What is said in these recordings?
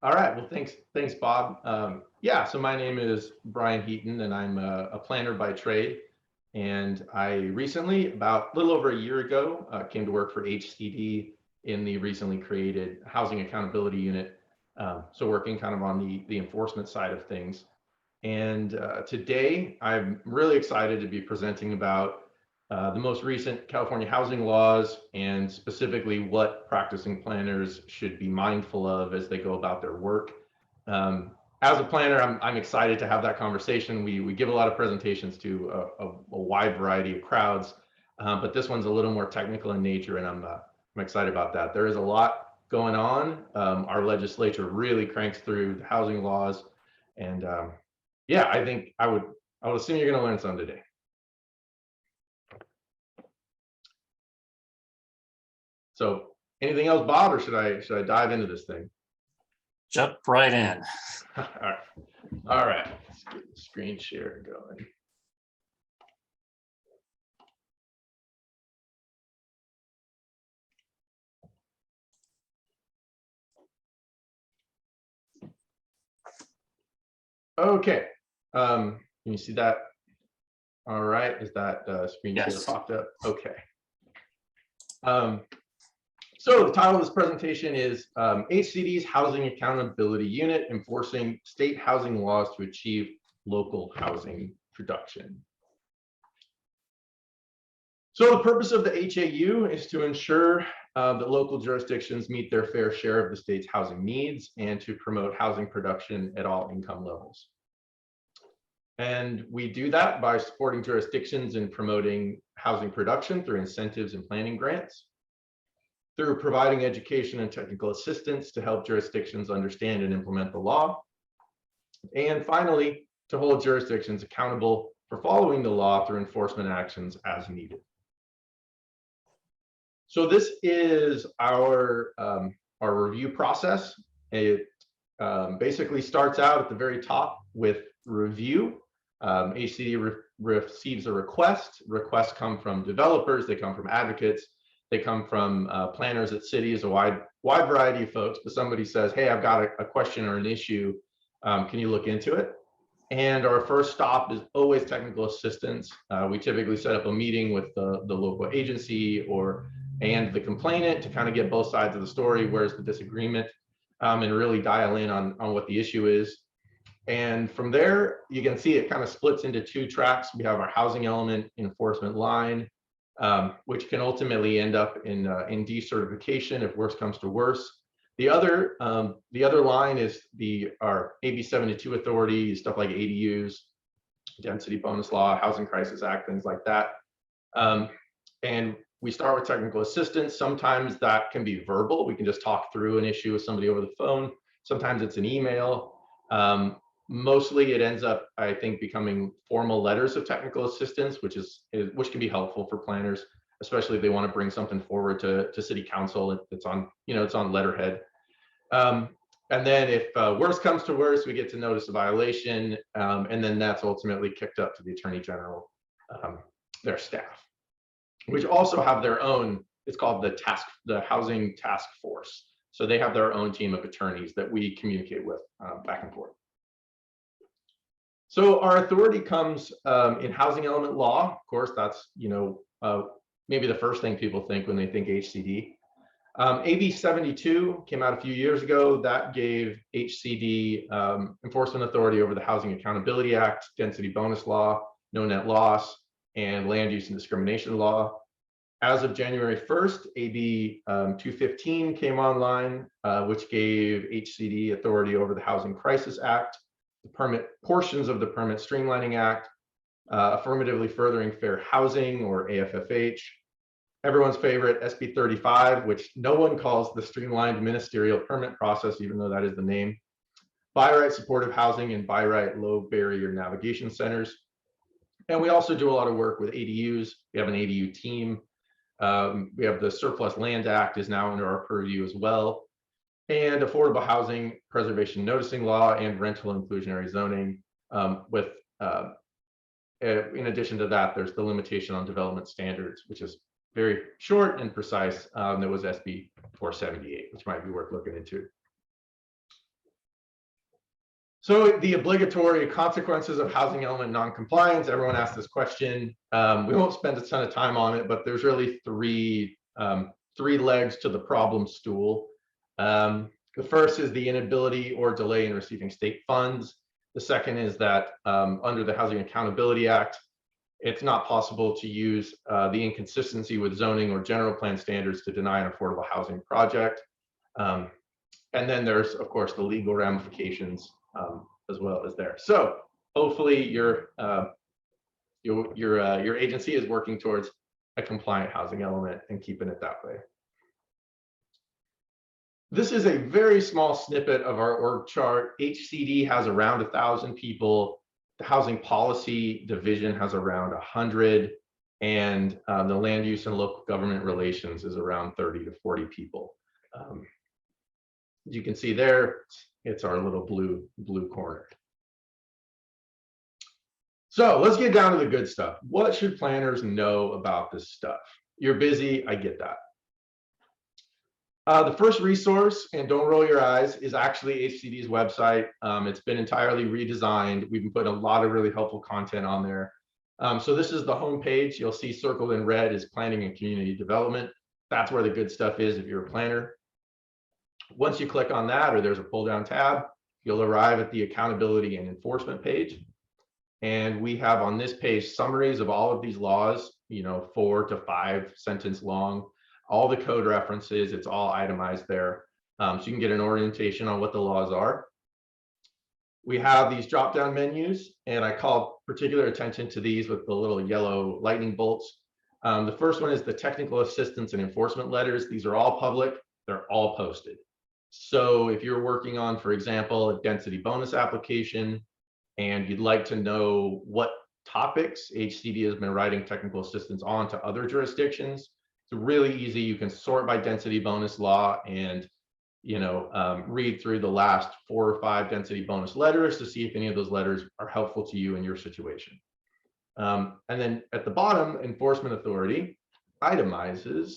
All right. Well, thanks, Bob. Yeah. So my name is Brian Heaton, and I'm a planner by trade. And I recently, about a little over a year ago, came to work for HCD in the recently created Housing Accountability Unit. So working kind of on the enforcement side of things. And today, I'm really excited to be presenting about the most recent California housing laws, and specifically what practicing planners should be mindful of as they go about their work. As a planner, I'm excited to have that conversation. We give a lot of presentations to a wide variety of crowds, but this one's a little more technical in nature, and I'm excited about that. There is a lot going on. Our legislature really cranks through the housing laws, and yeah, I think I would assume you're going to learn some today. So anything else, Bob, or should I dive into this thing? Jump right in. All right. Let's get the screen share going. Okay. Can you see that? All right. Is that screen share popped up? Okay. So the title of this presentation is HCD's Housing Accountability Unit, Enforcing State Housing Laws to Achieve Local Housing Production. So the purpose of the HAU is to ensure that local jurisdictions meet their fair share of the state's housing needs and to promote housing production at all income levels. And we do that by supporting jurisdictions in promoting housing production through incentives and planning grants, through providing education and technical assistance to help jurisdictions understand and implement the law, and finally, to hold jurisdictions accountable for following the law through enforcement actions as needed. So this is our review process. It basically starts out at the very top with review. HCD receives a request. Requests come from developers, they come from advocates, they come from planners at cities, a wide variety of folks. But somebody says, hey, I've got a question or an issue. Can you look into it? And our first stop is always technical assistance. We typically set up a meeting with the local agency and the complainant to kind of get both sides of the story. Where's the disagreement? And really dial in on what the issue is. And from there, you can see it kind of splits into two tracks. We have our housing element enforcement line, which can ultimately end up in decertification if worse comes to worse. The other line is our AB 72 authority, stuff like ADUs, density bonus law, housing crisis act, things like that. And we start with technical assistance. Sometimes that can be verbal. We can just talk through an issue with somebody over the phone. Sometimes it's an email. Mostly it ends up, I think, becoming formal letters of technical assistance, which can be helpful for planners, especially if they want to bring something forward to city council. It's on letterhead. And then if worse comes to worse, we get to notice a violation, and then that's ultimately kicked up to the Attorney General, their staff, which also have their own. It's called the Housing Task Force. So they have their own team of attorneys that we communicate with back and forth. So our authority comes in housing element law. Of course, that's maybe the first thing people think when they think HCD. AB 72 came out a few years ago. That gave HCD enforcement authority over the Housing Accountability Act, density bonus law, no net loss, and land use and discrimination law. As of January 1st, AB 215 came online, which gave HCD authority over the Housing Crisis Act, the portions of the Permit Streamlining Act, affirmatively furthering fair housing, or AFFH, everyone's favorite SB 35, which no one calls the streamlined ministerial permit process, even though that is the name, by right supportive housing, and by right low barrier navigation centers. And we also do a lot of work with ADUs. We have an ADU team. We have the Surplus Land Act is now under our purview as well, and affordable housing preservation noticing law and rental inclusionary zoning. In addition to that, there's the limitation on development standards, which is very short and precise. There was SB 478, which might be worth looking into. So the obligatory consequences of housing element noncompliance, everyone asked this question. We won't spend a ton of time on it, but there's really three legs to the problem stool. The first is the inability or delay in receiving state funds. The second is that under the Housing Accountability Act, it's not possible to use the inconsistency with zoning or general plan standards to deny an affordable housing project. And then there's, of course, the legal ramifications as well as there. So hopefully your agency is working towards a compliant housing element and keeping it that way. This is a very small snippet of our org chart. HCD has around 1,000 people. The Housing Policy Division has around 100, and the Land Use and Local Government Relations is around 30 to 40 people. As you can see there, it's our little blue corner. So let's get down to the good stuff. What should planners know about this stuff? You're busy, I get that. The first resource, and don't roll your eyes, is actually HCD's website. It's been entirely redesigned. We've been putting a lot of really helpful content on there. So this is the home page. You'll see circled in red is planning and community development. That's where the good stuff is if you're a planner. Once you click on that, or there's a pull down tab, you'll arrive at the accountability and enforcement page. And we have on this page summaries of all of these laws, 4 to 5 sentence long, all the code references, it's all itemized there. So you can get an orientation on what the laws are. We have these drop down menus, and I call particular attention to these with the little yellow lightning bolts. The first one is the technical assistance and enforcement letters. These are all public, they're all posted. So if you're working on, for example, a density bonus application, and you'd like to know what topics HCD has been writing technical assistance on to other jurisdictions, it's really easy. You can sort by density bonus law and read through the last 4 or 5 density bonus letters to see if any of those letters are helpful to you in your situation. And then at the bottom, enforcement authority itemizes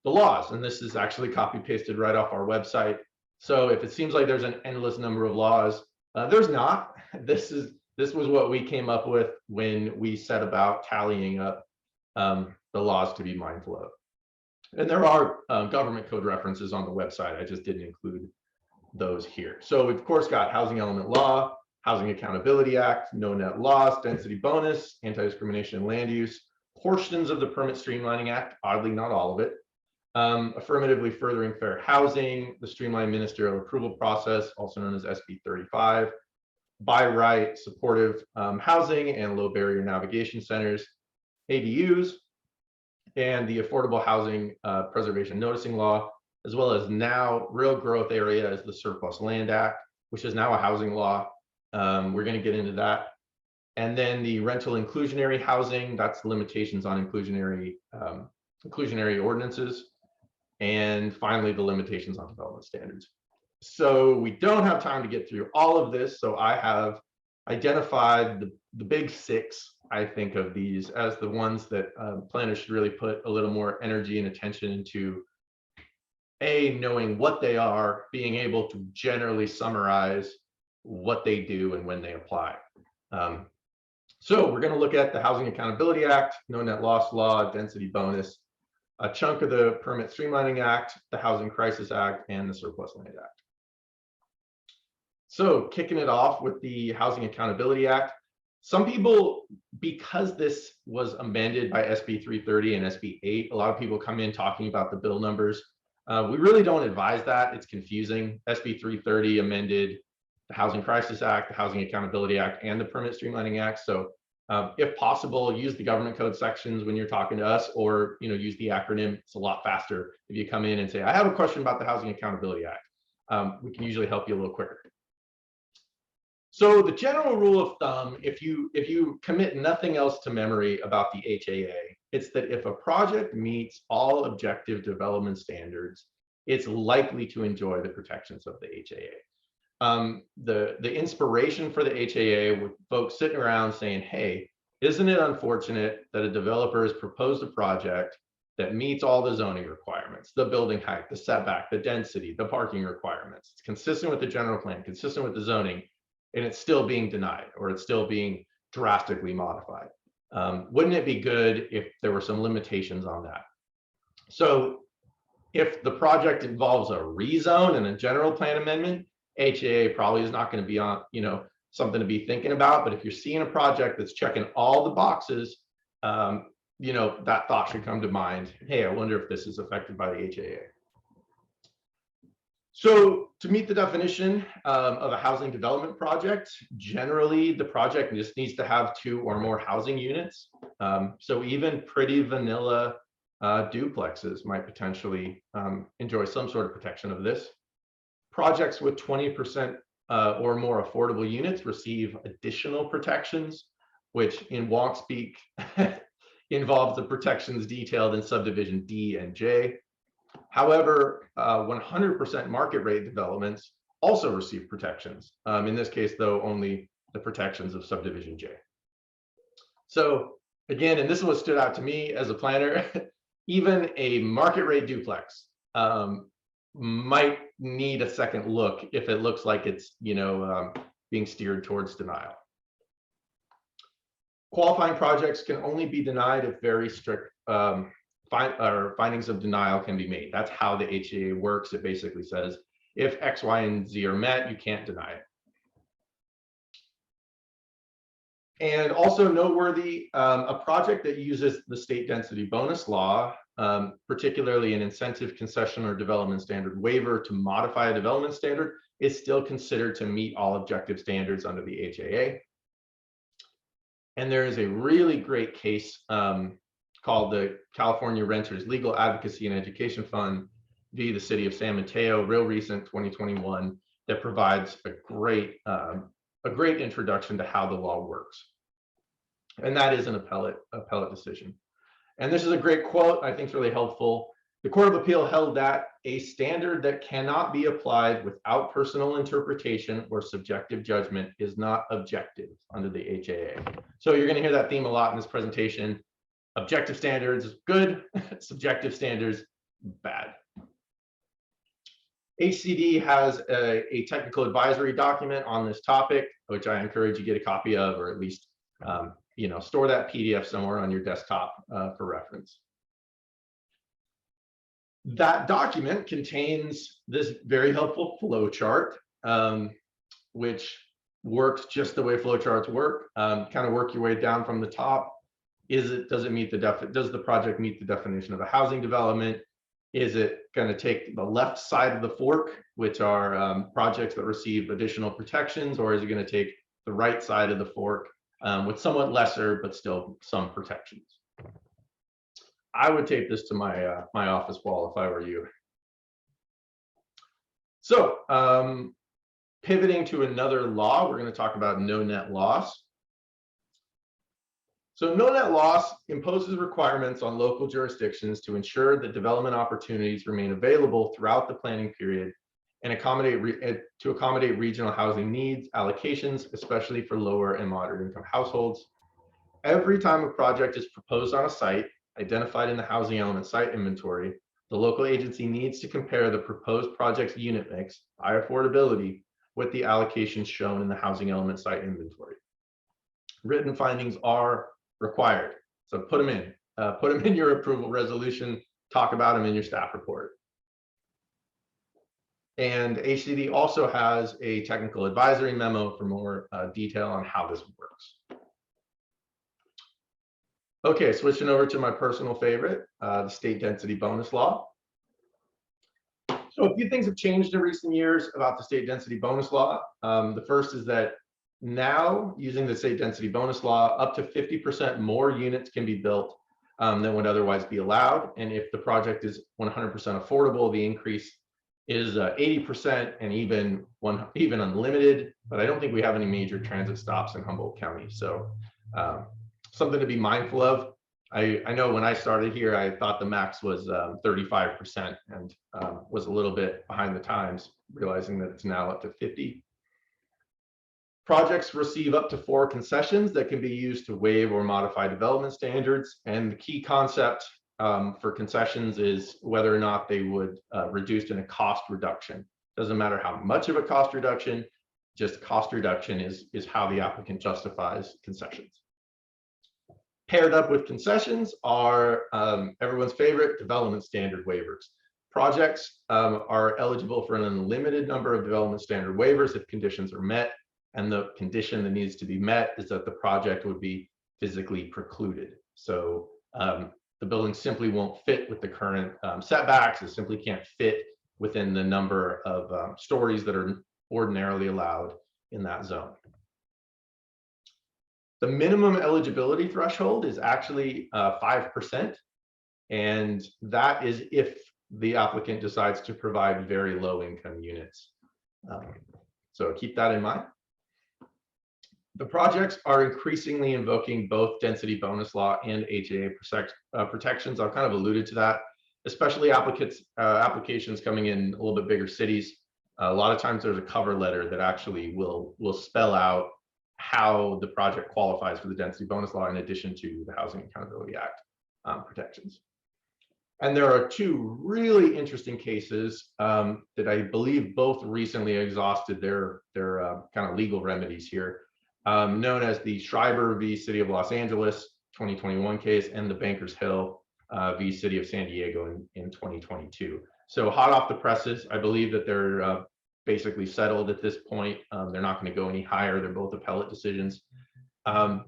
the laws, and this is actually copy pasted right off our website. So if it seems like there's an endless number of laws, there's not. This was what we came up with when we set about tallying up the laws to be mindful of. And there are government code references on the website. I just didn't include those here. So we've of course got housing element law, Housing Accountability Act, no net loss, density bonus, anti-discrimination and land use, portions of the Permit Streamlining Act, oddly not all of it, affirmatively furthering fair housing, the streamlined ministerial approval process, also known as SB 35, by right supportive housing and low barrier navigation centers, ADUs, and the Affordable Housing Preservation Noticing Law, as well as now real growth area is the Surplus Land Act, which is now a housing law. We're going to get into that. And then the rental inclusionary housing, that's limitations on inclusionary ordinances. And finally, the limitations on development standards. So we don't have time to get through all of this. So I have identified the big 6, I think, of these as the ones that planners should really put a little more energy and attention into. A, knowing what they are, being able to generally summarize what they do and when they apply. So we're going to look at the Housing Accountability Act, no net loss law, density bonus, a chunk of the Permit Streamlining Act, the Housing Crisis Act, and the Surplus Land Act. So kicking it off with the Housing Accountability Act, some people, because this was amended by SB 330 and SB 8, a lot of people come in talking about the bill numbers. We really don't advise that. It's confusing. SB 330 amended the Housing Crisis Act, the Housing Accountability Act, and the Permit Streamlining Act. So if possible, use the government code sections when you're talking to us, or use the acronym. It's a lot faster if you come in and say, I have a question about the Housing Accountability Act. We can usually help you a little quicker. So the general rule of thumb, if you commit nothing else to memory about the HAA, it's that if a project meets all objective development standards, it's likely to enjoy the protections of the HAA. The inspiration for the HAA with folks sitting around saying, hey, isn't it unfortunate that a developer has proposed a project that meets all the zoning requirements, the building height, the setback, the density, the parking requirements. It's consistent with the general plan, consistent with the zoning, and it's still being denied, or it's still being drastically modified. Wouldn't it be good if there were some limitations on that? So if the project involves a rezone and a general plan amendment, HAA probably is not going to be on, something to be thinking about. But if you're seeing a project that's checking all the boxes, that thought should come to mind. Hey, I wonder if this is affected by the HAA. So to meet the definition of a housing development project, generally the project just needs to have 2 or more housing units. So even pretty vanilla duplexes might potentially enjoy some sort of protection of this. Projects with 20% or more affordable units receive additional protections, which in wonk speak involves the protections detailed in subdivision D and J. However, 100% market rate developments also receive protections. In this case, though, only the protections of subdivision J. So again, and this is what stood out to me as a planner, even a market rate duplex might need a second look if it looks like it's being steered towards denial. Qualifying projects can only be denied if very strict findings of denial can be made. That's how the HCA works. It basically says if X, Y, and Z are met, you can't deny it. And also noteworthy, a project that uses the state density bonus law, particularly an incentive, concession, or development standard waiver to modify a development standard, is still considered to meet all objective standards under the HAA. And there is a really great case called the California Renters Legal Advocacy and Education Fund via the city of San Mateo, real recent 2021, that provides a great introduction to how the law works. And that is an appellate decision. And this is a great quote, I think it's really helpful. The Court of Appeal held that a standard that cannot be applied without personal interpretation or subjective judgment is not objective under the HAA. So you're going to hear that theme a lot in this presentation. Objective standards, good. Subjective standards, bad. HCD has a technical advisory document on this topic, which I encourage you get a copy of, or at least store that PDF somewhere on your desktop for reference. That document contains this very helpful flow chart, which works just the way flow charts work. Kind of work your way down from the top. Does the project meet the definition of a housing development? Is it going to take the left side of the fork, which are projects that receive additional protections, or is it going to take the right side of the fork with somewhat lesser but still some protections? I would tape this to my my office wall if I were you. So pivoting to another law, we're going to talk about no net loss. So no net loss imposes requirements on local jurisdictions to ensure that development opportunities remain available throughout the planning period and to accommodate regional housing needs, allocations, especially for lower and moderate income households. Every time a project is proposed on a site identified in the housing element site inventory, the local agency needs to compare the proposed project's unit mix by affordability with the allocations shown in the housing element site inventory. Written findings are required, so put them in your approval resolution, talk about them in your staff report. And HCD also has a technical advisory memo for more detail on how this works. Okay, switching over to my personal favorite, the state density bonus law. So a few things have changed in recent years about the state density bonus law. The first is that now, using the state density bonus law, up to 50% more units can be built than would otherwise be allowed. And if the project is 100% affordable, the increase is 80% and even unlimited. But I don't think we have any major transit stops in Humboldt County. So something to be mindful of. I know when I started here, I thought the max was 35% and was a little bit behind the times, realizing that it's now up to 50%. Projects receive up to 4 concessions that can be used to waive or modify development standards. And the key concept for concessions is whether or not they would reduce in a cost reduction. Doesn't matter how much of a cost reduction, just cost reduction is how the applicant justifies concessions. Paired up with concessions are everyone's favorite development standard waivers. Projects are eligible for an unlimited number of development standard waivers if conditions are met, and the condition that needs to be met is that the project would be physically precluded. So the building simply won't fit with the current setbacks. It simply can't fit within the number of stories that are ordinarily allowed in that zone. The minimum eligibility threshold is actually 5%, and that is if the applicant decides to provide very low income units. So keep that in mind. The projects are increasingly invoking both density bonus law and HAA protections. I've kind of alluded to that, especially applications coming in a little bit bigger cities. A lot of times there's a cover letter that actually will spell out how the project qualifies for the density bonus law in addition to the Housing Accountability Act protections. And there are two really interesting cases that I believe both recently exhausted their kind of legal remedies here, known as the Schreiber v. City of Los Angeles 2021 case and the Bankers Hill v. City of San Diego in 2022. So hot off the presses, I believe that they're basically settled at this point. They're not going to go any higher. They're both appellate decisions. Up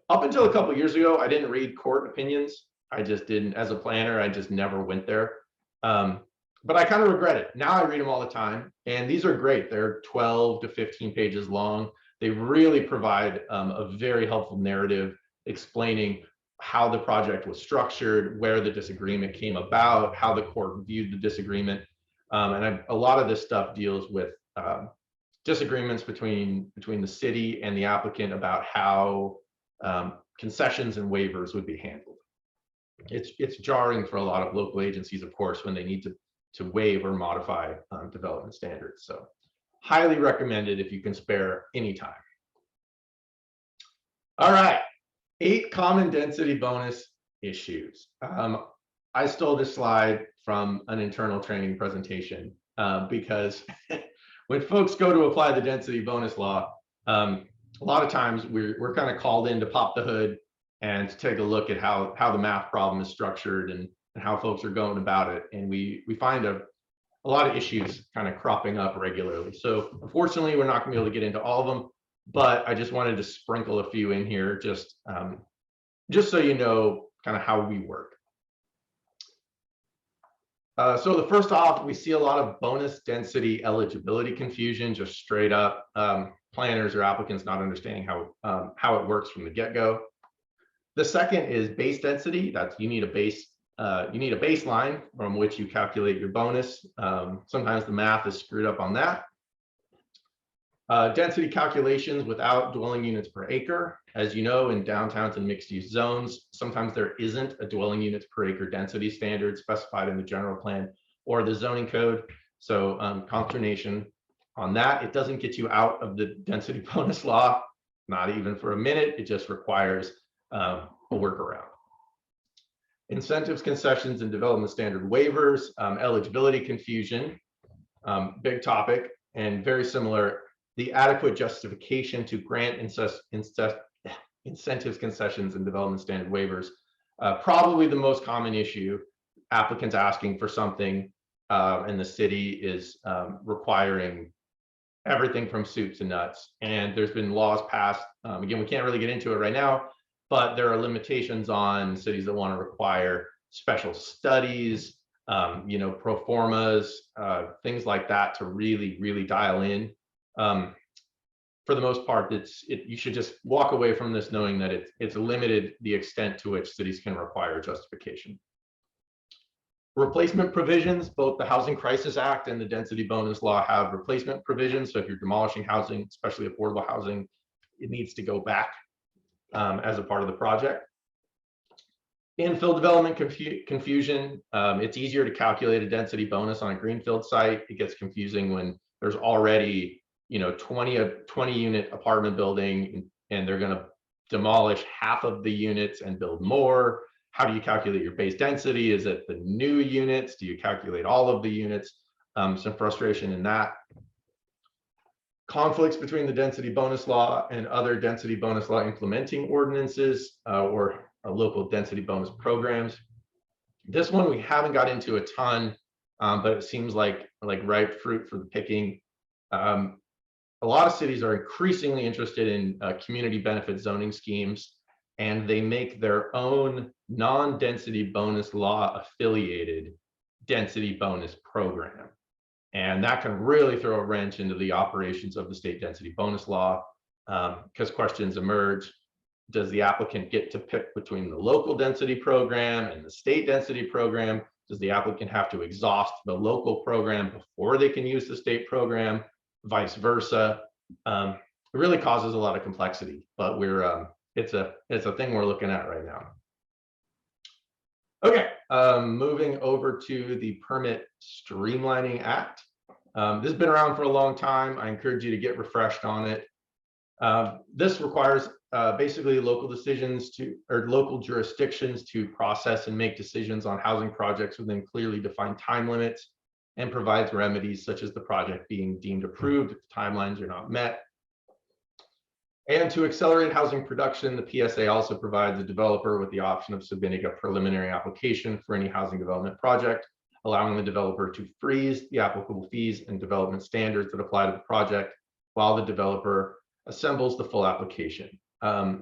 until a couple of years ago, I didn't read court opinions. I just didn't, as a planner, I just never went there. But I kind of regret it. Now I read them all the time, and these are great. They're 12 to 15 pages long. They really provide a very helpful narrative explaining how the project was structured, where the disagreement came about, how the court viewed the disagreement. And a lot of this stuff deals with disagreements between the city and the applicant about how concessions and waivers would be handled. It's jarring for a lot of local agencies, of course, when they need to waive or modify development standards. So highly recommended if you can spare any time. All right, 8 common density bonus issues. I stole this slide from an internal training presentation because when folks go to apply the density bonus law, a lot of times we're kind of called in to pop the hood and to take a look at how the math problem is structured and how folks are going about it. And we find a lot of issues kind of cropping up regularly. So unfortunately, we're not gonna be able to get into all of them, but I just wanted to sprinkle a few in here just so you know kind of how we work. So the first off, we see a lot of bonus density eligibility confusion, just straight up planners or applicants not understanding how it works from the get-go. The second is base density. That's you need a baseline from which you calculate your bonus. Sometimes the math is screwed up on that. Density calculations without dwelling units per acre. As you know, in downtowns and mixed use zones, sometimes there isn't a dwelling units per acre density standard specified in the general plan or the zoning code. So consternation on that. It doesn't get you out of the density bonus law, not even for a minute. It just requires a workaround. Incentives, concessions, and development standard waivers, eligibility confusion, big topic, and very similar. The adequate justification to grant incentives, concessions, and development standard waivers. Probably the most common issue, applicants asking for something and the city is requiring everything from soup to nuts. And there's been laws passed. Again, we can't really get into it right now, but there are limitations on cities that want to require special studies, pro formas, things like that to really dial in. For the most part, you should just walk away from this knowing that it's limited the extent to which cities can require justification. Replacement provisions, both the Housing Crisis Act and the Density Bonus Law have replacement provisions. So if you're demolishing housing, especially affordable housing, it needs to go back as a part of the project. Infill development confusion. It's easier to calculate a density bonus on a greenfield site. It gets confusing when there's already 20 unit apartment building and they're going to demolish half of the units and build more. How do you calculate your base density? Is it the new units? Do you calculate all of the units? Some frustration in that. conflicts between the density bonus law and other density bonus law implementing ordinances or local density bonus programs. This one we haven't got into a ton, but it seems like ripe fruit for the picking. A lot of cities are increasingly interested in community benefit zoning schemes, and they make their own non-density bonus law affiliated density bonus program. And that can really throw a wrench into the operations of the state density bonus law, because questions emerge. Does the applicant get to pick between the local density program and the state density program? Does the applicant have to exhaust the local program before they can use the state program? Vice versa. It really causes a lot of complexity, but it's a thing we're looking at right now. Okay, moving over to the Permit Streamlining Act. This has been around for a long time. I encourage you to get refreshed on it. This requires basically local jurisdictions to process and make decisions on housing projects within clearly defined time limits, and provides remedies such as the project being deemed approved if the timelines are not met. And to accelerate housing production, the PSA also provides the developer with the option of submitting a preliminary application for any housing development project, allowing the developer to freeze the applicable fees and development standards that apply to the project while the developer assembles the full application.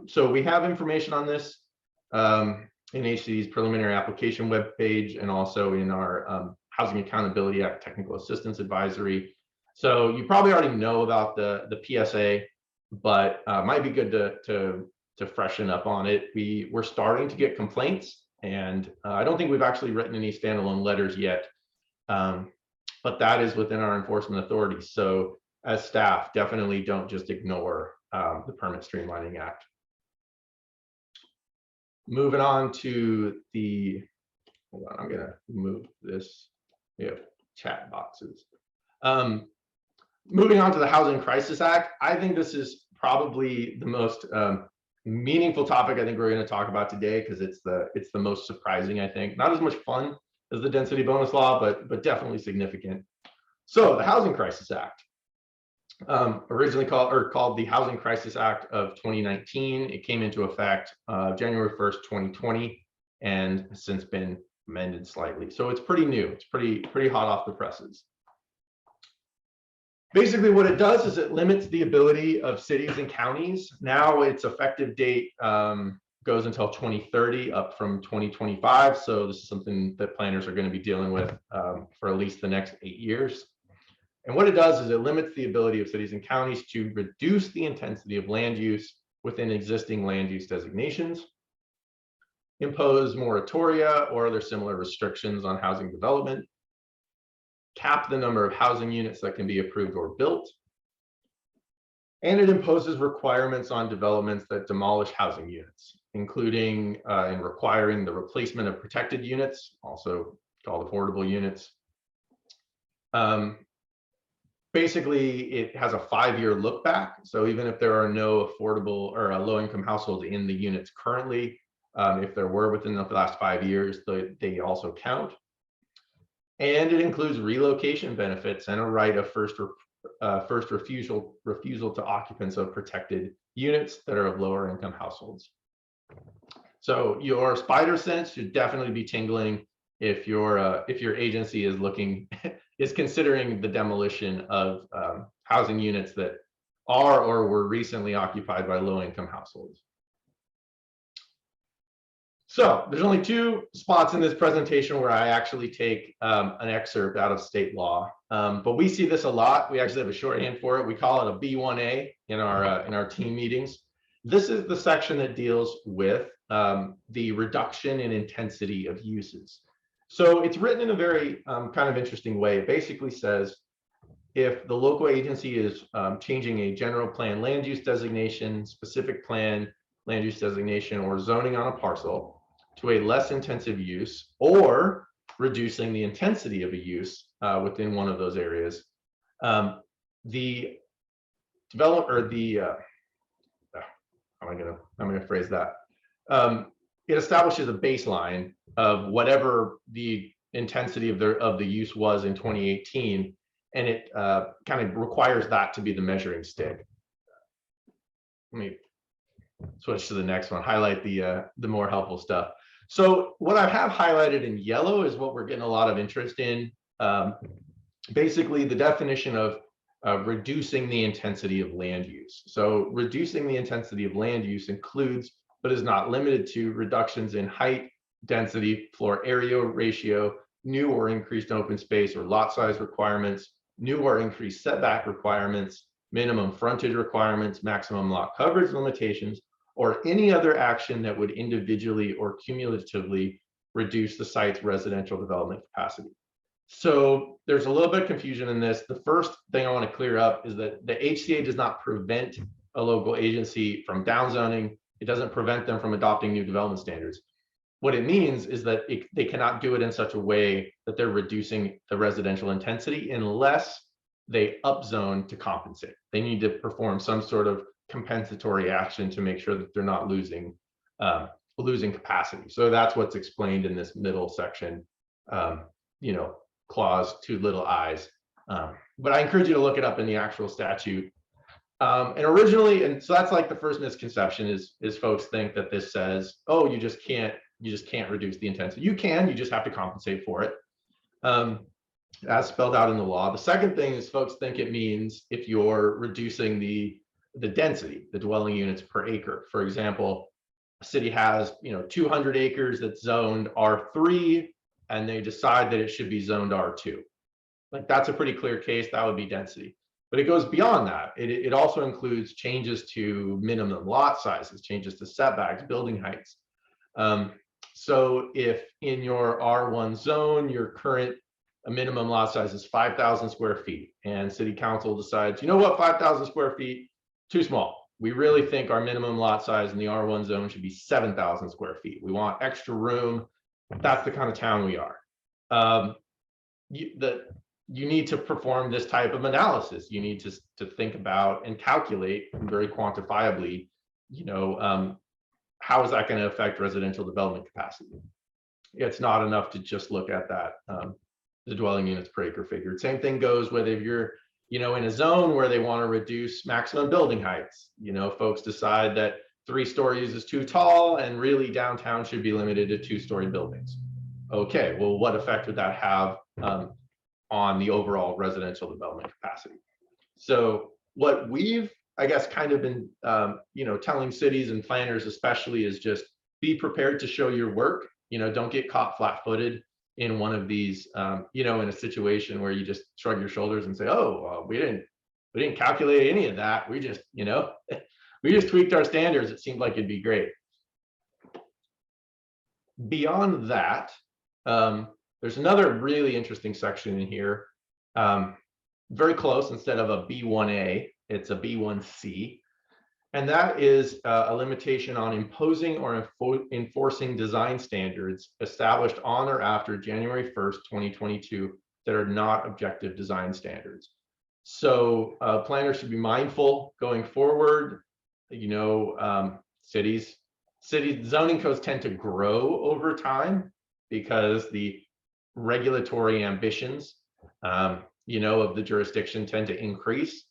So we have information on this in HCD's preliminary application webpage, and also in our Housing Accountability Act Technical Assistance Advisory. So you probably already know about the PSA, but might be good to freshen up on it. We're starting to get complaints, and I don't think we've actually written any standalone letters yet, but that is within our enforcement authority. So as staff, definitely don't just ignore the Permit Streamlining Act. Moving on to the, hold on, I'm gonna move this. We have chat boxes. Moving on to the Housing Crisis Act, I think this is probably the most meaningful topic I think we're going to talk about today, because it's the most surprising, I think. Not as much fun as the density bonus law, but definitely significant. So the Housing Crisis Act, originally called the Housing Crisis Act of 2019. It came into effect January 1st, 2020, and has since been amended slightly. So it's pretty new. It's pretty hot off the presses. Basically, what it does is it limits the ability of cities and counties. Now its effective date goes until 2030, up from 2025. So this is something that planners are going to be dealing with for at least the next 8 years. And what it does is it limits the ability of cities and counties to reduce the intensity of land use within existing land use designations, impose moratoria or other similar restrictions on housing development, cap the number of housing units that can be approved or built, and it imposes requirements on developments that demolish housing units, including in requiring the replacement of protected units, also called affordable units. Basically, it has a 5-year look back. So even if there are no affordable or low-income households in the units currently, if there were within the last 5 years, they also count. And it includes relocation benefits and a right of first refusal to occupants of protected units that are of lower income households. So your spider sense should definitely be tingling if your agency is considering the demolition of housing units that are or were recently occupied by low income households. So there's only 2 spots in this presentation where I actually take an excerpt out of state law, but we see this a lot. We actually have a shorthand for it. We call it a B1A in our team meetings. This is the section that deals with the reduction in intensity of uses. So it's written in a very kind of interesting way. It basically says if the local agency is changing a general plan land use designation, specific plan land use designation, or zoning on a parcel to a less intensive use, or reducing the intensity of a use within one of those areas, the developer, or the how am I gonna phrase that? It establishes a baseline of whatever the intensity of the use was in 2018, and it kind of requires that to be the measuring stick. Let me switch to the next one, highlight the more helpful stuff. So what I have highlighted in yellow is what we're getting a lot of interest in. Basically, the definition of reducing the intensity of land use. So reducing the intensity of land use includes, but is not limited to, reductions in height, density, floor area ratio, new or increased open space or lot size requirements, new or increased setback requirements, minimum frontage requirements, maximum lot coverage limitations, or any other action that would individually or cumulatively reduce the site's residential development capacity. So there's a little bit of confusion in this. The first thing I want to clear up is that the HCA does not prevent a local agency from downzoning. It doesn't prevent them from adopting new development standards. What it means is that they cannot do it in such a way that they're reducing the residential intensity unless they upzone to compensate. They need to perform some sort of compensatory action to make sure that they're not losing capacity. So that's what's explained in this middle section, clause 2 little i's. But I encourage you to look it up in the actual statute. And originally, and so that's like the first misconception is folks think that this says, oh, you just can't reduce the intensity. You can, you just have to compensate for it, as spelled out in the law. The second thing is folks think it means if you're reducing the density, the dwelling units per acre. For example, a city has 200 acres that's zoned R3, and they decide that it should be zoned R2. Like, that's a pretty clear case. That would be density. But it goes beyond that. It also includes changes to minimum lot sizes, changes to setbacks, building heights. So if in your R1 zone, your current minimum lot size is 5,000 square feet, and city council decides, you know what, 5,000 square feet, too small. We really think our minimum lot size in the R1 zone should be 7,000 square feet. We want extra room. That's the kind of town we are. You need to perform this type of analysis. You need to think about and calculate very quantifiably, how is that going to affect residential development capacity? It's not enough to just look at that, the dwelling units per acre figure. Same thing goes whether if you're, in a zone where they want to reduce maximum building heights. Folks decide that 3 stories is too tall and really downtown should be limited to 2-story buildings. Okay, well, what effect would that have on the overall residential development capacity? So what we've, I guess, kind of been, telling cities and planners especially is just be prepared to show your work. Don't get caught flat-footed in one of these, in a situation where you just shrug your shoulders and say, oh, we didn't calculate any of that. We just, we just tweaked our standards. It seemed like it'd be great. Beyond that, there's another really interesting section in here. Very close. Instead of a B1A, it's a B1C. And that is a limitation on imposing or enforcing design standards established on or after January 1st, 2022 that are not objective design standards. So planners should be mindful going forward. Cities zoning codes tend to grow over time because the regulatory ambitions, of the jurisdiction tend to increase.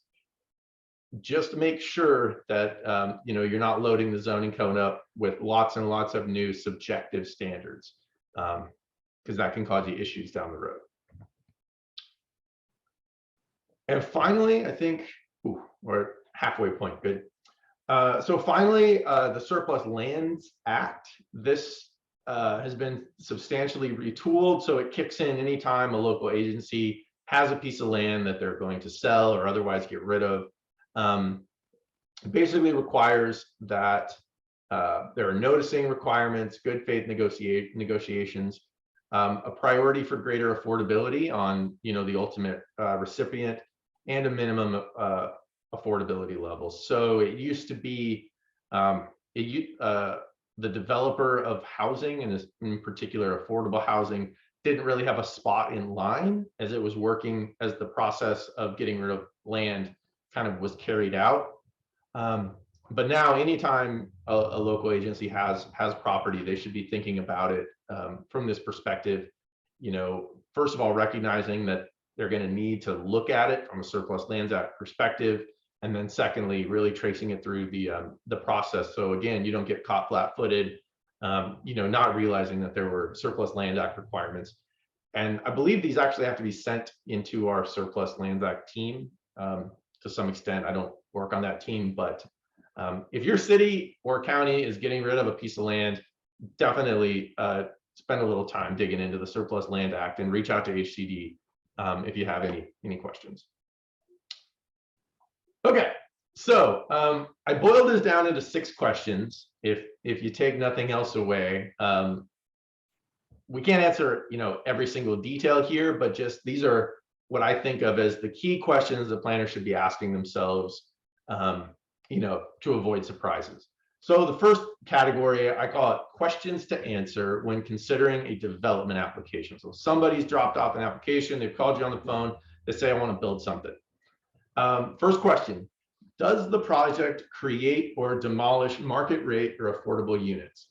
Just make sure that you're not loading the zoning code up with lots and lots of new subjective standards, because that can cause you issues down the road. And finally, I think we're at halfway point. Good. So finally, the Surplus Lands Act. This has been substantially retooled, so it kicks in anytime a local agency has a piece of land that they're going to sell or otherwise get rid of. Basically requires that there are noticing requirements, good faith negotiations, a priority for greater affordability on the ultimate recipient, and a minimum affordability level. So it used to be the developer of housing, and in particular affordable housing, didn't really have a spot in line as it was working, as the process of getting rid of land kind of was carried out. But now anytime a local agency has property, they should be thinking about it from this perspective, first of all, recognizing that they're going to need to look at it from a Surplus Lands Act perspective. And then secondly, really tracing it through the process. So again, you don't get caught flat-footed, not realizing that there were Surplus Land Act requirements. And I believe these actually have to be sent into our Surplus Lands Act team to some extent. I don't work on that team, but if your city or county is getting rid of a piece of land, definitely spend a little time digging into the Surplus Land Act and reach out to HCD if you have any questions. Okay, so I boiled this down into 6 questions. If you take nothing else away, we can't answer every single detail here, but just these are what I think of as the key questions the planner should be asking themselves, to avoid surprises. So the first category, I call it questions to answer when considering a development application. So somebody's dropped off an application, they've called you on the phone, they say, I want to build something. First question, does the project create or demolish market rate or affordable units?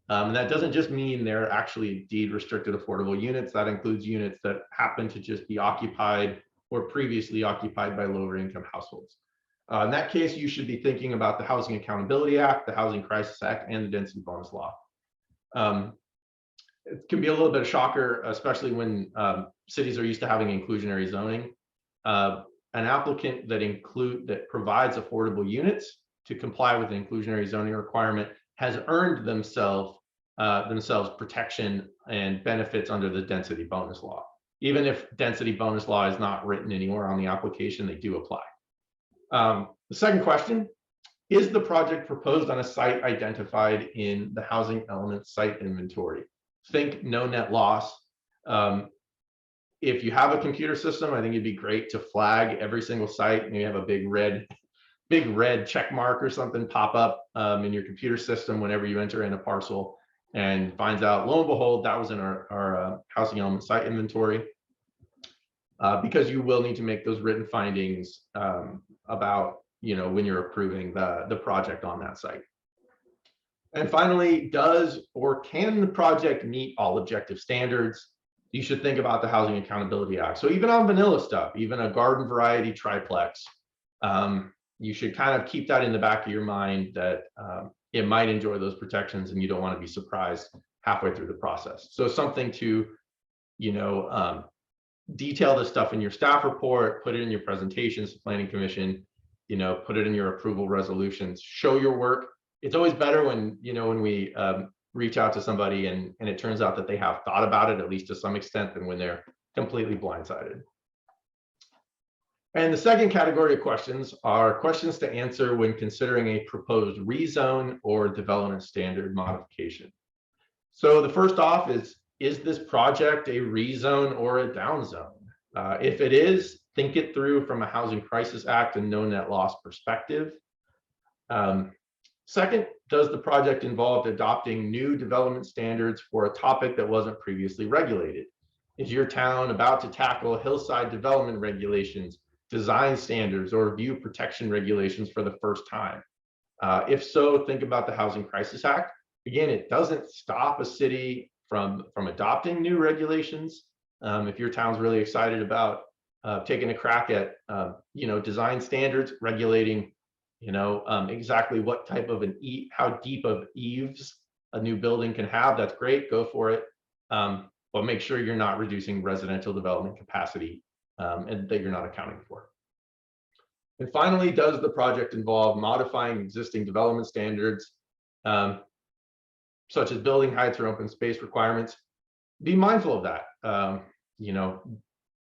And that doesn't just mean they're actually deed restricted affordable units. That includes units that happen to just be occupied or previously occupied by lower income households. In that case, you should be thinking about the Housing Accountability Act, the Housing Crisis Act, and the Density Bonus Law. It can be a little bit of a shocker, especially when cities are used to having inclusionary zoning. An applicant that provides affordable units to comply with the inclusionary zoning requirement has earned themselves protection and benefits under the Density Bonus Law. Even if Density Bonus Law is not written anywhere on the application, they do apply. The second question, is the project proposed on a site identified in the housing element site inventory? Think no net loss. If you have a computer system, I think it'd be great to flag every single site, and you have a big red check mark or something pop up in your computer system whenever you enter in a parcel, and finds out, lo and behold, that was in our housing element site inventory. Because you will need to make those written findings about when you're approving the project on that site. And finally, does or can the project meet all objective standards? You should think about the Housing Accountability Act. So even on vanilla stuff, even a garden variety triplex, you should kind of keep that in the back of your mind that it might enjoy those protections, and you don't want to be surprised halfway through the process. So something to detail this stuff in your staff report, put it in your presentations to Planning Commission, put it in your approval resolutions, show your work. It's always better when we reach out to somebody and it turns out that they have thought about it, at least to some extent, than when they're completely blindsided. And the second category of questions are questions to answer when considering a proposed rezone or development standard modification. So the first off is this project a rezone or a downzone? If it is, think it through from a Housing Crisis Act and no net loss perspective. Second, does the project involve adopting new development standards for a topic that wasn't previously regulated? Is your town about to tackle hillside development regulations, design standards, or view protection regulations for the first time? If so, think about the Housing Crisis Act. Again, it doesn't stop a city from adopting new regulations. If your town's really excited about taking a crack at design standards, regulating exactly what type of how deep of eaves a new building can have, that's great, go for it. But make sure you're not reducing residential development capacity and that you're not accounting for. And finally, does the project involve modifying existing development standards, such as building heights or open space requirements? Be mindful of that.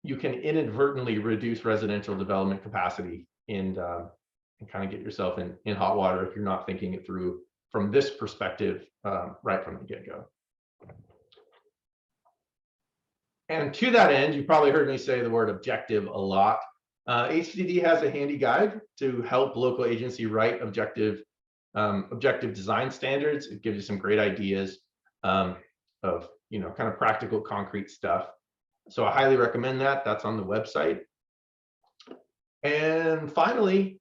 You can inadvertently reduce residential development capacity and kind of get yourself in hot water if you're not thinking it through from this perspective right from the get-go. And to that end, you probably heard me say the word objective a lot. HCD has a handy guide to help local agency write objective design standards. It gives you some great ideas of kind of practical, concrete stuff. So I highly recommend that. That's on the website. And finally,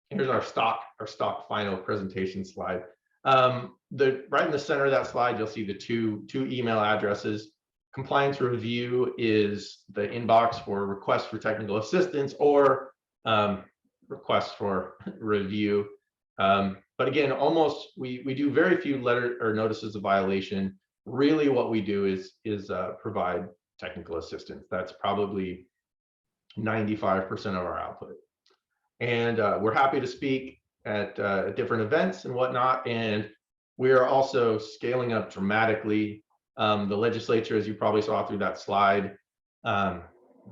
here's our stock final presentation slide. Right in the center of that slide, you'll see the two email addresses. compliance review is the inbox for requests for technical assistance or requests for review. But again, we do very few letter or notices of violation. Really what we do is provide technical assistance. That's probably 95% of our output. And we're happy to speak at different events and whatnot. And we are also scaling up dramatically. The legislature, as you probably saw through that slide,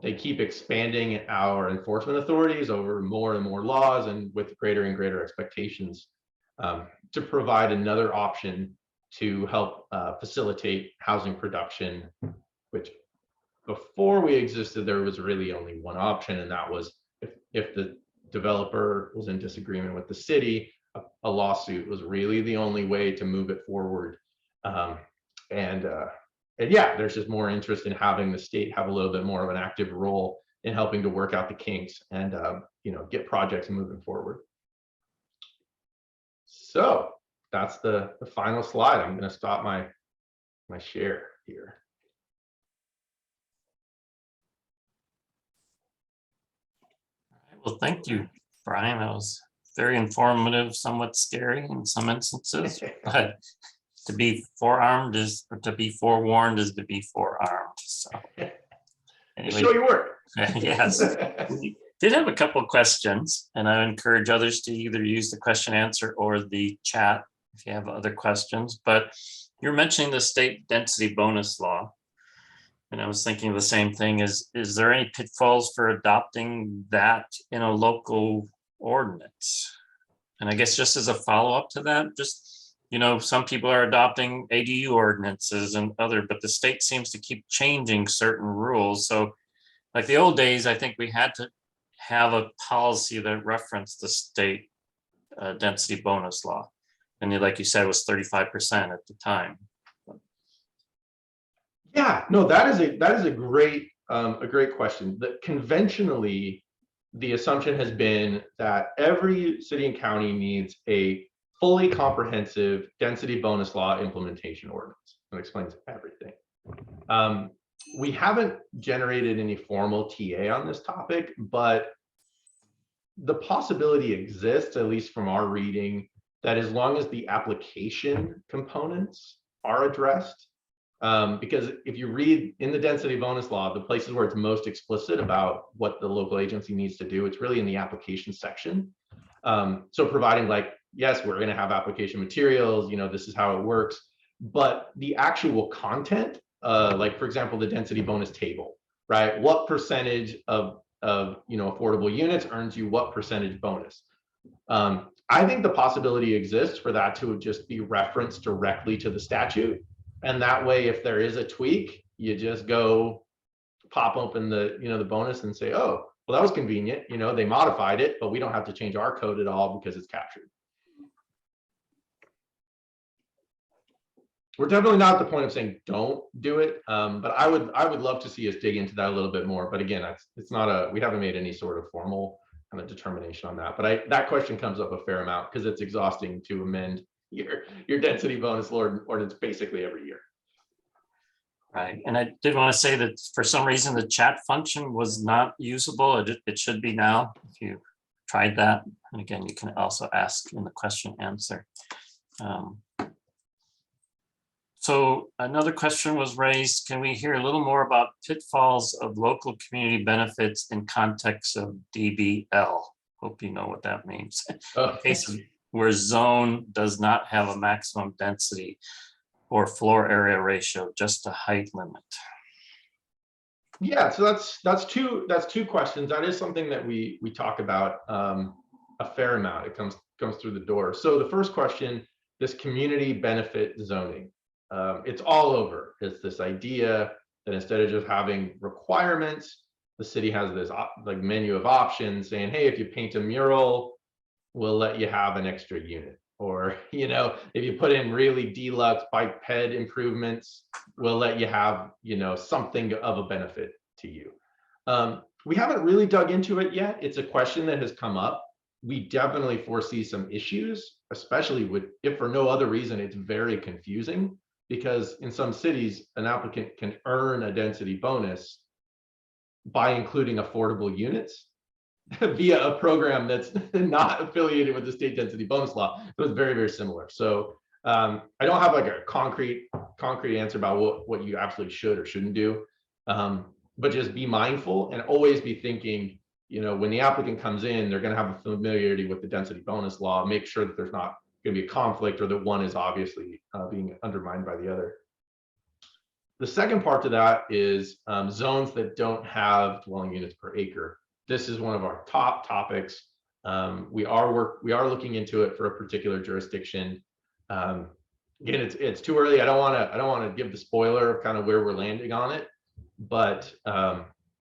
they keep expanding our enforcement authorities over more and more laws and with greater and greater expectations to provide another option to help facilitate housing production, which before we existed, there was really only one option, and that was if the developer was in disagreement with the city, a lawsuit was really the only way to move it forward. And yeah, there's just more interest in having the state have a little bit more of an active role in helping to work out the kinks and get projects moving forward. So that's the final slide. I'm going to stop my share here. Well, thank you, Brian. That was very informative, somewhat scary in some instances, but to be forewarned is to be forearmed. So anyway, show your work. Yes, we did have a couple of questions, and I encourage others to either use the question answer or the chat if you have other questions. But you're mentioning the state density bonus law, and I was thinking the same thing. Is there any pitfalls for adopting that in a local ordinance? And I guess just as a follow-up to that, just, some people are adopting ADU ordinances and but the state seems to keep changing certain rules. So like the old days, I think we had to have a policy that referenced the state density bonus law. And like you said, it was 35% at the time. Yeah, no, that is a great question. Conventionally, the assumption has been that every city and county needs a fully comprehensive density bonus law implementation ordinance. That explains everything. We haven't generated any formal TA on this topic, but the possibility exists, at least from our reading, that as long as the application components are addressed, because if you read in the density bonus law, the places where it's most explicit about what the local agency needs to do, it's really in the application section. So providing yes, we're going to have application materials, this is how it works, but the actual content, for example, the density bonus table, right? What percentage of affordable units earns you what percentage bonus? I think the possibility exists for that to just be referenced directly to the statute. And that way, if there is a tweak, you just go pop open the bonus and say, oh, well, that was convenient. They modified it, but we don't have to change our code at all because it's captured. We're definitely not at the point of saying don't do it, but I would love to see us dig into that a little bit more. But again, it's not we haven't made any sort of formal kind of determination on that. But that question comes up a fair amount because it's exhausting to amend your density bonus ordinance basically every year. Right, and I did want to say that for some reason the chat function was not usable. It should be now if you tried that. And again, you can also ask in the question answer. So another question was raised. Can we hear a little more about pitfalls of local community benefits in context of DBL? Hope you know what that means. Oh. Cases where zone does not have a maximum density or floor area ratio, just a height limit. Yeah, so that's two questions. That is something that we talk about a fair amount. It comes through the door. So the first question, this community benefit zoning. It's all over. It's this idea that instead of just having requirements, the city has this menu of options saying, hey, if you paint a mural, we'll let you have an extra unit. Or, if you put in really deluxe bike ped improvements, we'll let you have, something of a benefit to you. We haven't really dug into it yet. It's a question that has come up. We definitely foresee some issues, especially if for no other reason, it's very confusing. because in some cities, an applicant can earn a density bonus by including affordable units via a program that's not affiliated with the state density bonus law. So it's very, very similar. So I don't have like a concrete answer about what you absolutely should or shouldn't do, but just be mindful and always be thinking, you know, when the applicant comes in, they're going to have a familiarity with the density bonus law. Make sure that there's not going to be a conflict or that one is obviously being undermined by the other. The second part to that is zones that don't have dwelling units per acre. This is one of our top topics. We are looking into it for a particular jurisdiction. Again, it's too early. I don't want to give the spoiler of kind of where we're landing on it, but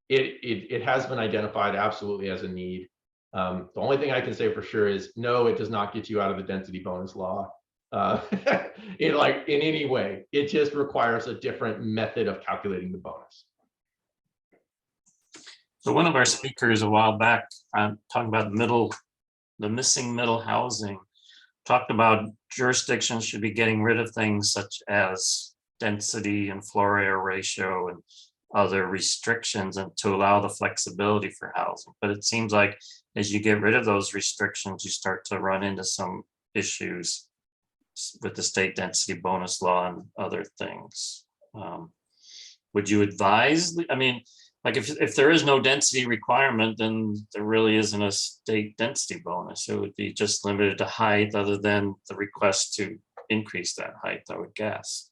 it has been identified absolutely as a need. The only thing I can say for sure is no, it does not get you out of the density bonus law in any way. It just requires a different method of calculating the bonus. So one of our speakers a while back, talking about the missing middle housing, talked about jurisdictions should be getting rid of things such as density and floor area ratio and other restrictions, and to allow the flexibility for housing. But it seems like as you get rid of those restrictions, you start to run into some issues with the state density bonus law and other things. Would you advise, I mean, like if there is no density requirement, then there really isn't a state density bonus. It would be just limited to height, other than the request to increase that height, I would guess.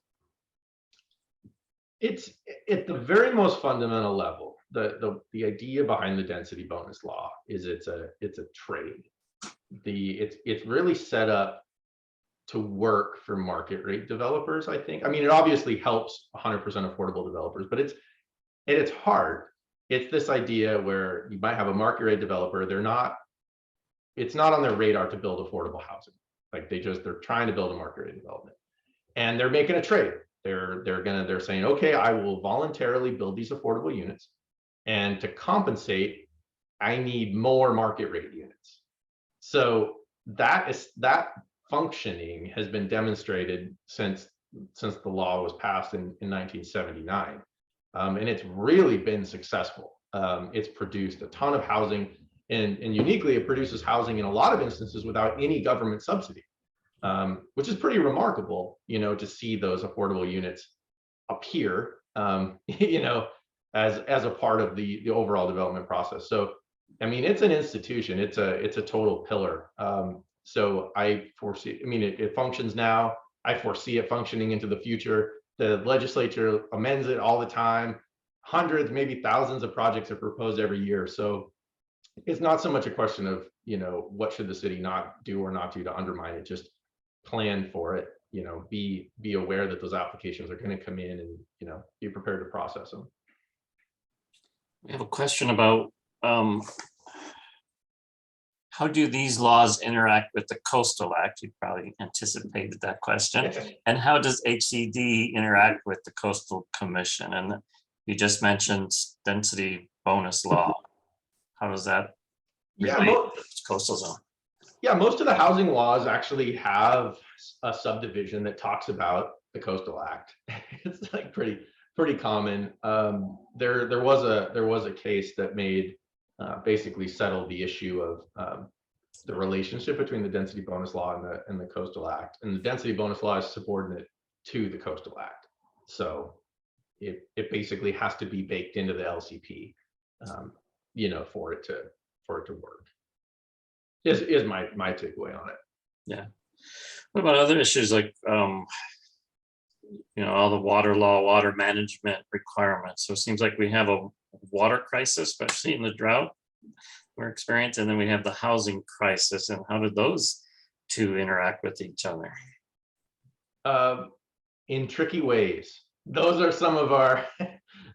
It's at the very most fundamental level. The idea behind the density bonus law is it's a trade. It's really set up to work for market rate developers, I think. I mean, it obviously helps 100% affordable developers, but it's hard. It's this idea where you might have a market rate developer, it's not on their radar to build affordable housing. Like they're trying to build a market rate development, and they're making a trade. They're saying, okay, I will voluntarily build these affordable units, and to compensate, I need more market rate units. So that functioning has been demonstrated since the law was passed in 1979, and it's really been successful. It's produced a ton of housing, and uniquely, it produces housing in a lot of instances without any government subsidy. Which is pretty remarkable, you know, to see those affordable units appear, you know, as a part of the overall development process. So, I mean, it's an institution. It's a total pillar. So I foresee. I mean, it functions now. I foresee it functioning into the future. The legislature amends it all the time. Hundreds, maybe thousands of projects are proposed every year. So it's not so much a question of, you know, what should the city not do or not do to undermine it. Just plan for it, you know, be aware that those applications are going to come in, and, you know, be prepared to process them. We have a question about how do these laws interact with the Coastal Act? You probably anticipated that question. And how does HCD interact with the Coastal Commission? And you just mentioned density bonus law. How does that relate to the coastal zone? Yeah, most of the housing laws actually have a subdivision that talks about the Coastal Act. It's like pretty common. There was a case that made basically settled the issue of the relationship between the density bonus law and the Coastal Act. And the density bonus law is subordinate to the Coastal Act, so it basically has to be baked into the LCP, you know, for it to work. Is my takeaway on it. Yeah. What about other issues like, you know, all the water law, water management requirements? So it seems like we have a water crisis, especially in the drought we're experiencing, and then we have the housing crisis. And how do those two interact with each other? In tricky ways. Those are some of our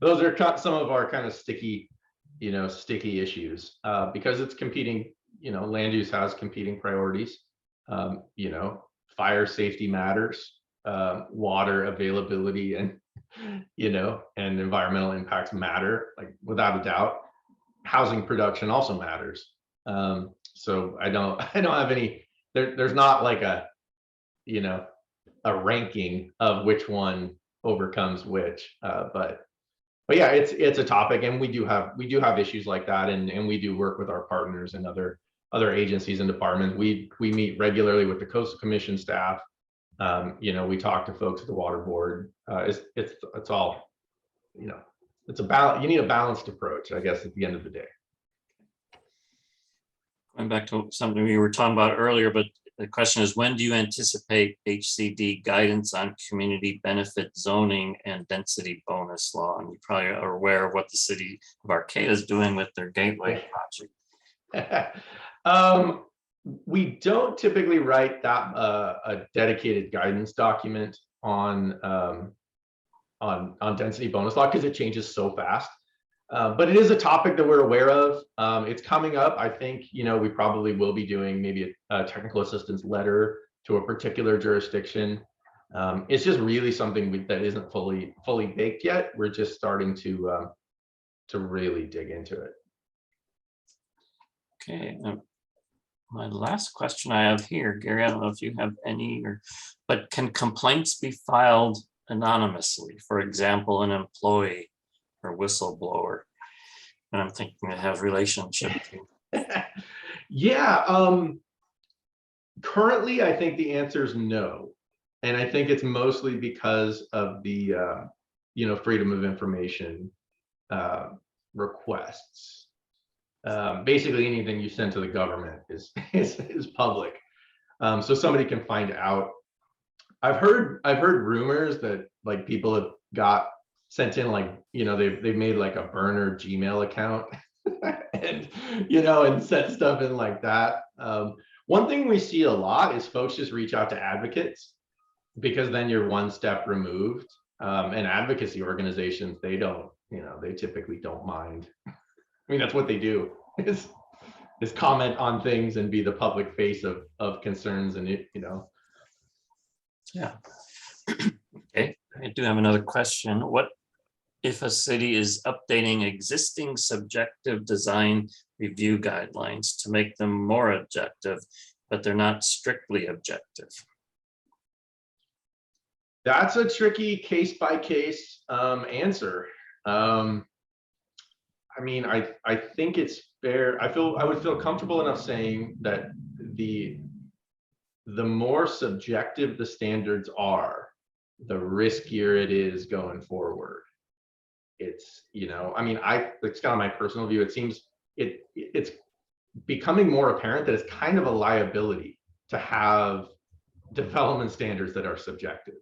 kind of sticky issues, because it's competing. You know, land use has competing priorities. You know, fire safety matters, water availability and, you know, and environmental impacts matter, like without a doubt. Housing production also matters. So I don't have any, there's not like a, you know, a ranking of which one overcomes which. But yeah, it's a topic, and we do have issues like that, and we do work with our partners and other agencies and departments. We meet regularly with the Coastal Commission staff. We talk to folks at the Water Board. It's all, it's a balance. You need a balanced approach, I guess, at the end of the day. Going back to something we were talking about earlier, but the question is, when do you anticipate HCD guidance on community benefit zoning and density bonus law? And you probably are aware of what the city of Arcata is doing with their gateway project. We don't typically write that a dedicated guidance document on density bonus law because it changes so fast. But it is a topic that we're aware of. It's coming up. I think, we probably will be doing maybe a technical assistance letter to a particular jurisdiction. It's just really something that isn't fully baked yet. We're just starting to really dig into it. Okay. My last question I have here, Gary, I don't know if you have any, but can complaints be filed anonymously? For example, an employee or whistleblower, and I'm thinking it has relationship to. Yeah, currently I think the answer is no, and I think it's mostly because of the freedom of information requests. Basically anything you send to the government is public, so somebody can find out. I've heard rumors that like people have got sent in, like, they've made like a burner Gmail account and and sent stuff in like that. One thing we see a lot is folks just reach out to advocates, because then you're one step removed. And advocacy organizations, they don't, they typically don't mind. I mean, that's what they do, is comment on things and be the public face of concerns, and Yeah. Okay, I do have another question. What if a city is updating existing subjective design review guidelines to make them more objective, but they're not strictly objective? That's a tricky case by case answer. I mean, I think it's fair. I would feel comfortable enough saying that the more subjective the standards are, the riskier it is going forward. It's, I mean, it's kind of my personal view. It seems it's becoming more apparent that it's kind of a liability to have development standards that are subjective,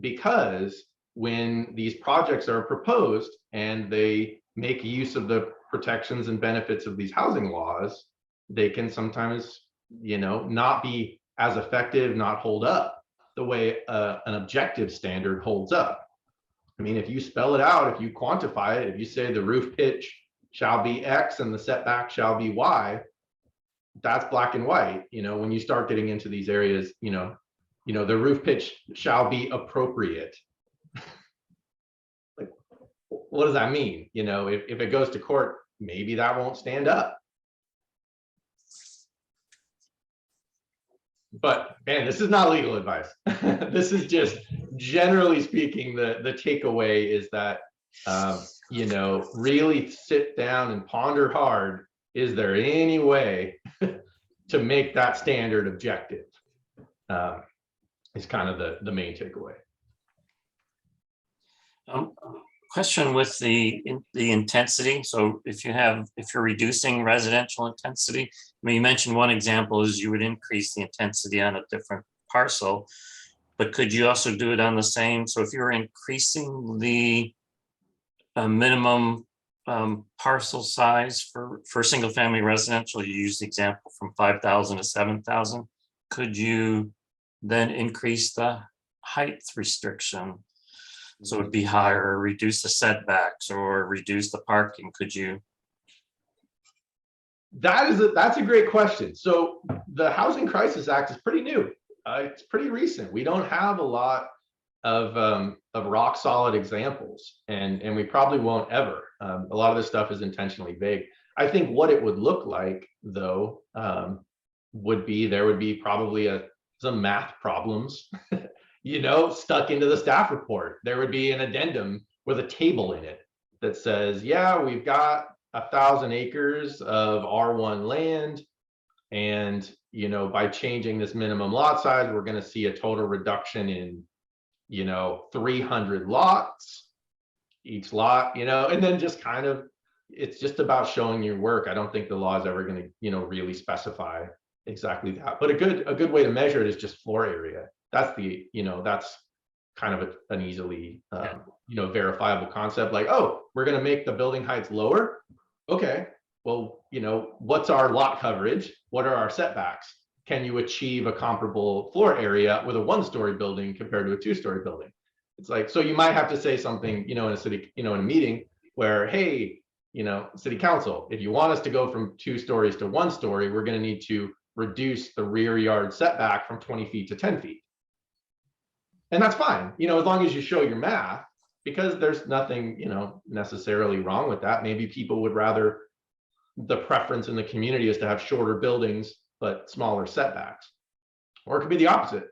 because when these projects are proposed and they make use of the protections and benefits of these housing laws, they can sometimes, not be as effective, not hold up the way an objective standard holds up. I mean, if you spell it out, if you quantify it, if you say the roof pitch shall be X and the setback shall be Y, that's black and white. When you start getting into these areas, the roof pitch shall be appropriate. Like, what does that mean? If it goes to court, maybe that won't stand up. But man, this is not legal advice. This is just generally speaking, the takeaway is that, really sit down and ponder hard. Is there any way to make that standard objective? Is kind of the main takeaway. Question with the intensity. So if you're reducing residential intensity, I mean, you mentioned one example is you would increase the intensity on a different parcel, but could you also do it on the same? So if you're increasing the minimum parcel size for single family residential, you use the example from 5,000 to 7,000. Could you then increase the height restriction? So it'd be higher, or reduce the setbacks, or reduce the parking. Could you? That's a great question. So the Housing Crisis Act is pretty new. It's pretty recent. We don't have a lot of rock solid examples, and we probably won't ever. A lot of this stuff is intentionally vague. I think what it would look like, though, would be probably some math problems stuck into the staff report. There would be an addendum with a table in it that says, yeah, we've got 1,000 acres of R1 land. And, by changing this minimum lot size, we're going to see a total reduction in, 300 lots, each lot, and then just kind of, it's just about showing your work. I don't think the law is ever going to, really specify exactly that. But a good way to measure it is just floor area. That's that's kind of an easily, verifiable concept. Like, oh, we're going to make the building heights lower. Okay, well, what's our lot coverage? What are our setbacks? Can you achieve a comparable floor area with a 1-story building compared to a 2-story building? It's like, so you might have to say something, in a city, in a meeting where, hey, city council, if you want us to go from 2 stories to 1 story, we're going to need to reduce the rear yard setback from 20 feet to 10 feet. And that's fine, as long as you show your math, because there's nothing, necessarily wrong with that. Maybe people would rather, the preference in the community is to have shorter buildings, but smaller setbacks. Or it could be the opposite,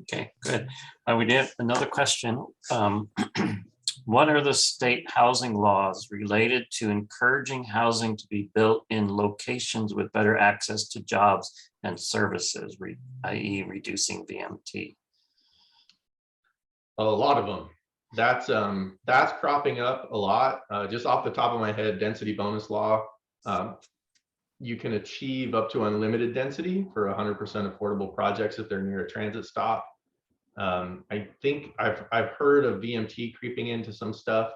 Okay, good. We did another question. What are the state housing laws related to encouraging housing to be built in locations with better access to jobs and services, i.e. reducing VMT? A lot of them. That's cropping up a lot. Just off the top of my head, density bonus law. You can achieve up to unlimited density for 100% affordable projects if they're near a transit stop. I think I've heard of VMT creeping into some stuff,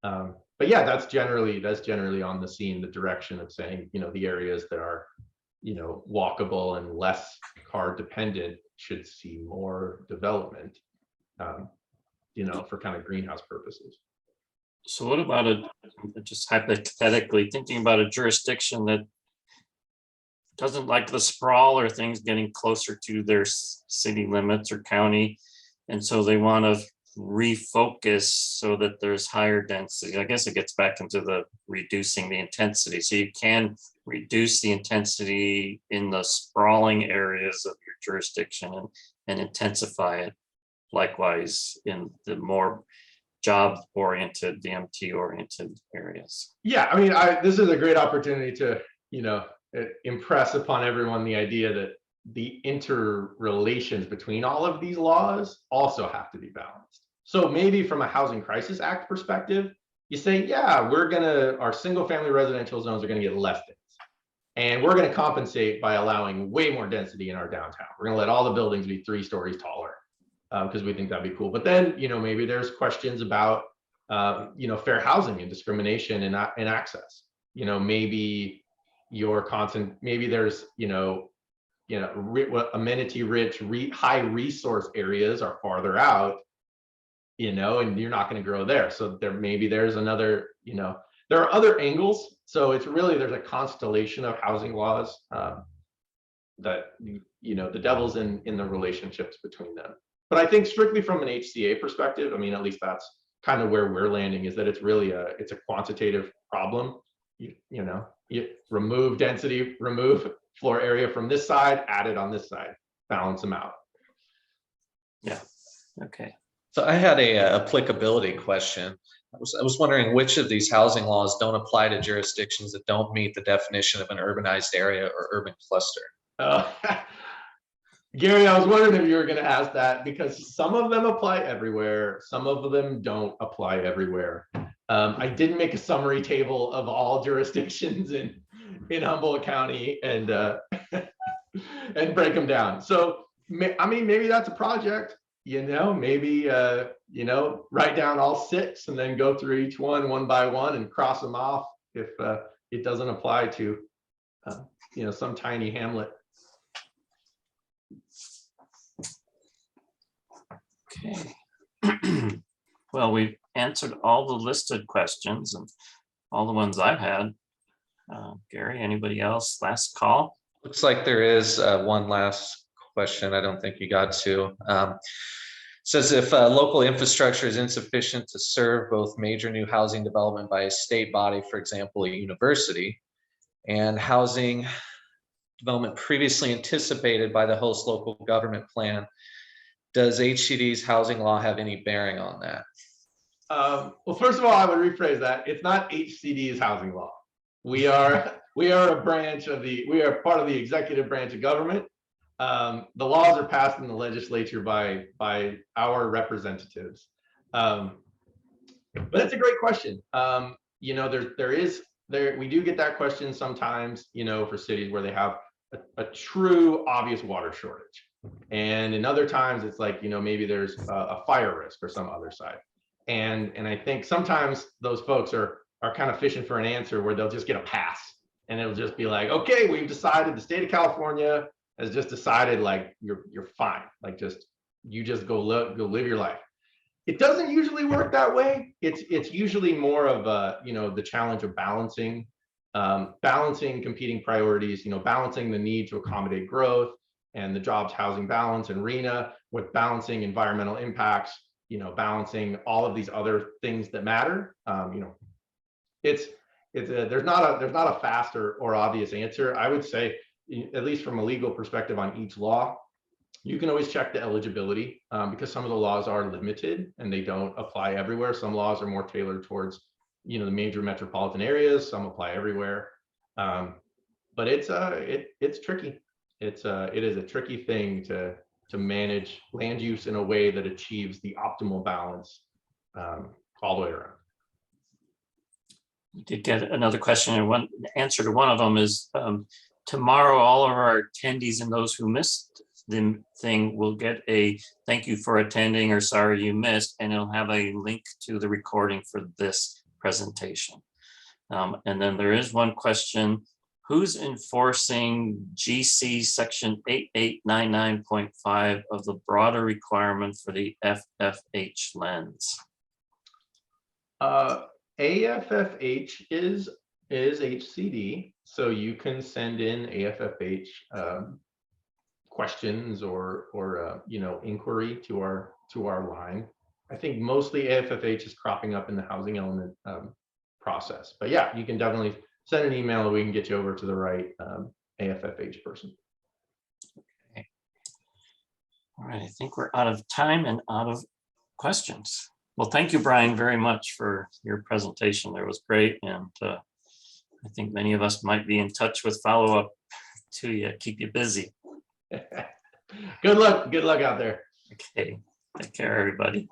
but yeah, that's generally on the scene, the direction of saying, the areas that are, walkable and less car dependent should see more development, for kind of greenhouse purposes. So what about just hypothetically thinking about a jurisdiction that doesn't like the sprawl or things getting closer to their city limits or county, and so they want to refocus so that there's higher density? I guess it gets back into the reducing the intensity. So you can reduce the intensity in the sprawling areas of your jurisdiction and intensify it likewise in the more job-oriented, VMT-oriented areas. Yeah, I mean, this is a great opportunity to, impress upon everyone the idea that the interrelations between all of these laws also have to be balanced. So maybe from a Housing Crisis Act perspective, you say, yeah, our single family residential zones are going to get less dense. And we're going to compensate by allowing way more density in our downtown. We're going to let all the buildings be 3 stories taller because we think that'd be cool. But then, maybe there's questions about, fair housing and discrimination and access. Maybe maybe there's, amenity rich, high resource areas are farther out, and you're not going to grow there. So there's another, there are other angles. So it's really, there's a constellation of housing laws that, the devil's in the relationships between them. But I think strictly from an HCA perspective, I mean, at least that's kind of where we're landing, is that it's really it's a quantitative problem. You remove density, remove floor area from this side, add it on this side, balance them out. Yeah, okay. So I had a applicability question. I was wondering which of these housing laws don't apply to jurisdictions that don't meet the definition of an urbanized area or urban cluster. Gary, I was wondering if you were going to ask that, because some of them apply everywhere, some of them don't apply everywhere. I didn't make a summary table of all jurisdictions in Humboldt County and and break them down. So I mean, maybe that's a project. Maybe write down all 6 and then go through each one by one and cross them off if it doesn't apply to some tiny hamlet. Okay. Well, we've answered all the listed questions and all the ones I've had. Gary, anybody else? Last call. Looks like there is one last question I don't think you got to. Says if local infrastructure is insufficient to serve both major new housing development by a state body, for example, a university, and housing development previously anticipated by the host local government plan. Does HCD's housing law have any bearing on that? Well, first of all, I would rephrase that. It's not HCD's housing law. We are a branch of we are part of the executive branch of government. The laws are passed in the legislature by our representatives. But it's a great question. You know, we do get that question sometimes, you know, for cities where they have a true obvious water shortage. And in other times it's like, you know, maybe there's a fire risk or some other side. And I think sometimes those folks are kind of fishing for an answer where they'll just get a pass, and it'll just be like, okay, we've decided, the state of California has just decided, like, you're fine, like you just go live your life. It doesn't usually work that way. It's usually more of a, you know, the challenge of balancing competing priorities, you know, balancing the need to accommodate growth and the jobs housing balance and RHNA with balancing environmental impacts, you know, balancing all of these other things that matter. You know, there's not a fast or obvious answer. I would say, at least from a legal perspective on each law, you can always check the eligibility, because some of the laws are limited and they don't apply everywhere. Some laws are more tailored towards, you know, the major metropolitan areas. Some apply everywhere. But it's tricky. It is a tricky thing to manage land use in a way that achieves the optimal balance all the way around. We did get another question, and one answer to one of them is, tomorrow all of our attendees and those who missed the thing will get a thank you for attending or sorry you missed, and it'll have a link to the recording for this presentation. And then there is one question: who's enforcing GC section 8899.5 of the broader requirement for the FFH lens? AFFH is HCD, so you can send in AFFH questions or you know, inquiry to our line. I think mostly AFFH is cropping up in the housing element process, but yeah, you can definitely send an email and we can get you over to the right AFFH person. Okay. All right, I think we're out of time and out of questions. Well, thank you, Brian, very much for your presentation. That was great. And I think many of us might be in touch with follow-up to you, keep you busy. Good luck out there. Okay, take care, everybody.